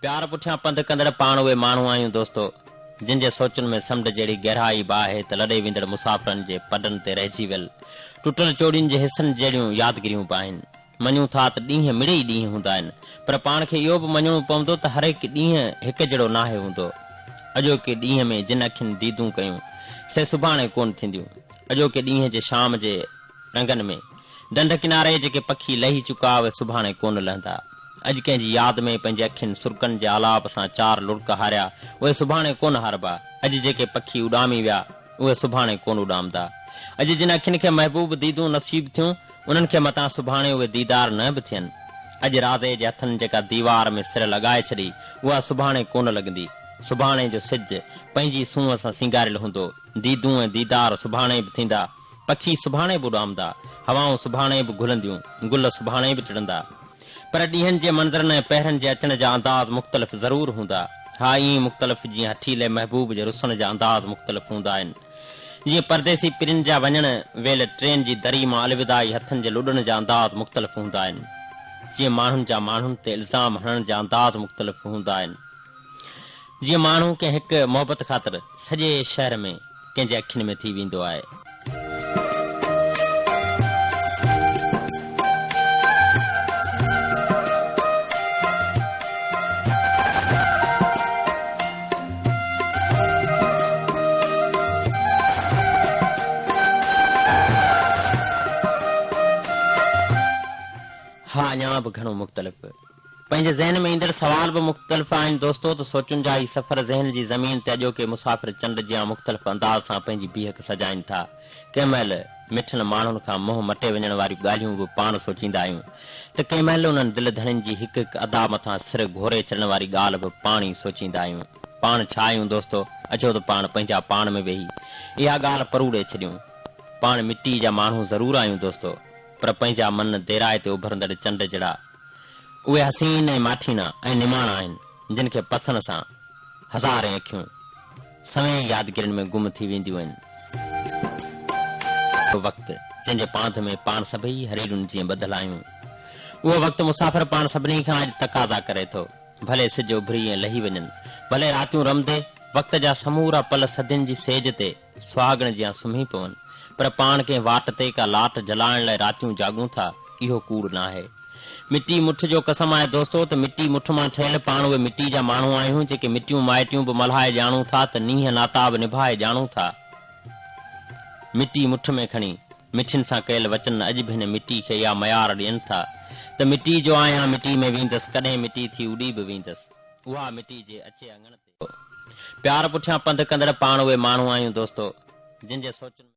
प्यार पुठियां पंध कंदड़ पाण उहे माण्हू आहियूं दोस्तो, जिन जे सोचुनि में समुंड जहिड़ी गहराई बाहे त लॾे वेंदड़ मुसाफ़िरनि जे पडनि ते रहिजी वियल टुटल चोड़ियुनि जे हिसनि जहिड़ियूं यादगिरियूं बि आहिनि। मञूं था त ॾींहं मिड़े ई ॾींहं हूंदा आहिनि, पर पाण खे इहो बि मञणो पवंदो त हर हिकु ॾींहुं हिकु जहिड़ो नाहे हूंदो। अॼोके ॾींहं में जिन अखियुनि दीदूं कयूं से सुभाणे कोन थींदियूं। अॼोके ॾींहं जे शाम जे रंगनि में डंड किनारे जेके पखी लही चुका उहे सुभाणे कोन लहंदा। अॼु कंहिंजी यादि में पंहिंजे अखियुनि सुरकनि जे आलाप सां चार लुड़क हारिया उहे सुभाणे कोन हारबा। अॼु जेके पखी उॾामी विया उहे सुभाणे कोन उॾामदा। अॼु जिन अखियुनि खे महबूब दीदूं नसीब थियूं उन्हनि खे मतां सुभाणे उहे दीदार न बि थियनि। अॼु राधे जे हथनि जेका दीवार में सिर लॻाए छॾी उहा सुभाणे कोन लॻंदी। सुभाणे जो सिज पंहिंजी सूंहं सां सिंगारियल हूंदो। दीदूं ऐं दीदार सुभाणे बि थींदा। पखी सुभाणे बि उॾामदा। हवाऊं सुभाणे बि घुलंदियूं। गुल सुभाणे बि टिड़ंदा। पर ॾींहनि जे मंज़रनि ऐं पहिरनि जे अचण जा अंदाज़ मुख़्तलिफ़ ज़रूर हूंदा। हा, ईअं मुख़्तलिफ़ जीअं हठीले महबूब जे रुसण जा अंदाज़ मुख़्तलिफ़ हूंदा आहिनि। जीअं परदेसी पिरिन जा वञण वेल ट्रेन जी दरी मां अलविदाई हथनि जे लुॾण जा अंदाज़ मुख़्तलिफ़ हूंदा आहिनि। जीअं माण्हुनि जा माण्हुनि ते इल्ज़ाम हणण जा अंदाज़ मुख़्तलिफ़ हूंदा आहिनि। जीअं माण्हू कंहिं हिकु मोहबत ख़ातिर सॼे शहर में कंहिंजे अखियुनि में थी वेंदो आहे। हा, अञा बि घणो मुख़्तलिफ़। पंहिंजे ज़हन में ईंदड़ सवाल बि मुख़्तलिफ़ आहिनि दोस्तो। त सोचुनि जा ई सफ़र ज़हन जी ज़मीन ते अॼोके मुसाफ़िर चंड जियां मुख़्तलिफ़ अंदाज़ सां पंहिंजी बीहक सजाइनि था। कंहिं महिल मिठनि माण्हुनि खां मुंहुं मटे वञण वारियूं ॻाल्हियूं बि पाण सोचींदा आहियूं, त कंहिं महिल उन्हनि दिल धड़नि जी हिकु हिकु अदा मथां सिर घोरे छॾण वारी ॻाल्हि बि पाण ई सोचींदा आहियूं। पाण छा आहियूं दोस्तो? अचो त पाण पंहिंजा पाण में वेही इहा ॻाल्हि परूड़े छॾियूं। पाण मिटी जा माण्हू ज़रूर आहियूं दोस्तो, पर पंहिंजा मन देराए ते उभरंदड़ चंड जहिड़ा उहे हसीन ऐं माठीना ऐं निमाणा आहिनि, जिन खे पसंद सां हज़ारे अखियूं सवें यादगिरियुनि में गुम थी वेंदियूं आहिनि। वक़्तु जंहिंजे पांध में पाण सभई हरीरुनि जीअं ॿधल आहियूं, उहो वक़्तु मुसाफ़िर पाण सभिनी खां अॼु तक़ाज़ा करे थो। भले सिज उभरी ऐं लही वञनि, भले रातियूं रमदे वक़्त जा समूरा पल सदियुनि जी सेज ते सुहागण जियां सुम्ही पवनि, पर पाण कंहिं वाट ते का लाट जलाइण लाइ रातियूं जाॻूं था, इहो कूड़ न आहे। मिटी मुठ जो कसम आहे दोस्तो, त मिटी मुठ मां ठहियल पाण उहे मिटी जा माण्हू आहियूं, जेके मिटियूं माइटियूं बि मल्हाए ॼाणूं था, त नीह नाता बि निभाए ॼाणूं था। मिटी मुठ में खणी मिठियुनि सां कयल वचन अॼु बि हिन मिटी खे इहा मयार ॾियनि था, त मिटी जो आहियां मिटी में वेंदसि, कॾहिं मिटी थी उॾी बि वेंदसि, उहा मिटी जे अचे अंगण ते। प्यार पुठियां पंध कंदड़ पाण उहे माण्हू आहियूं दोस्तो, जिन जे सोचनि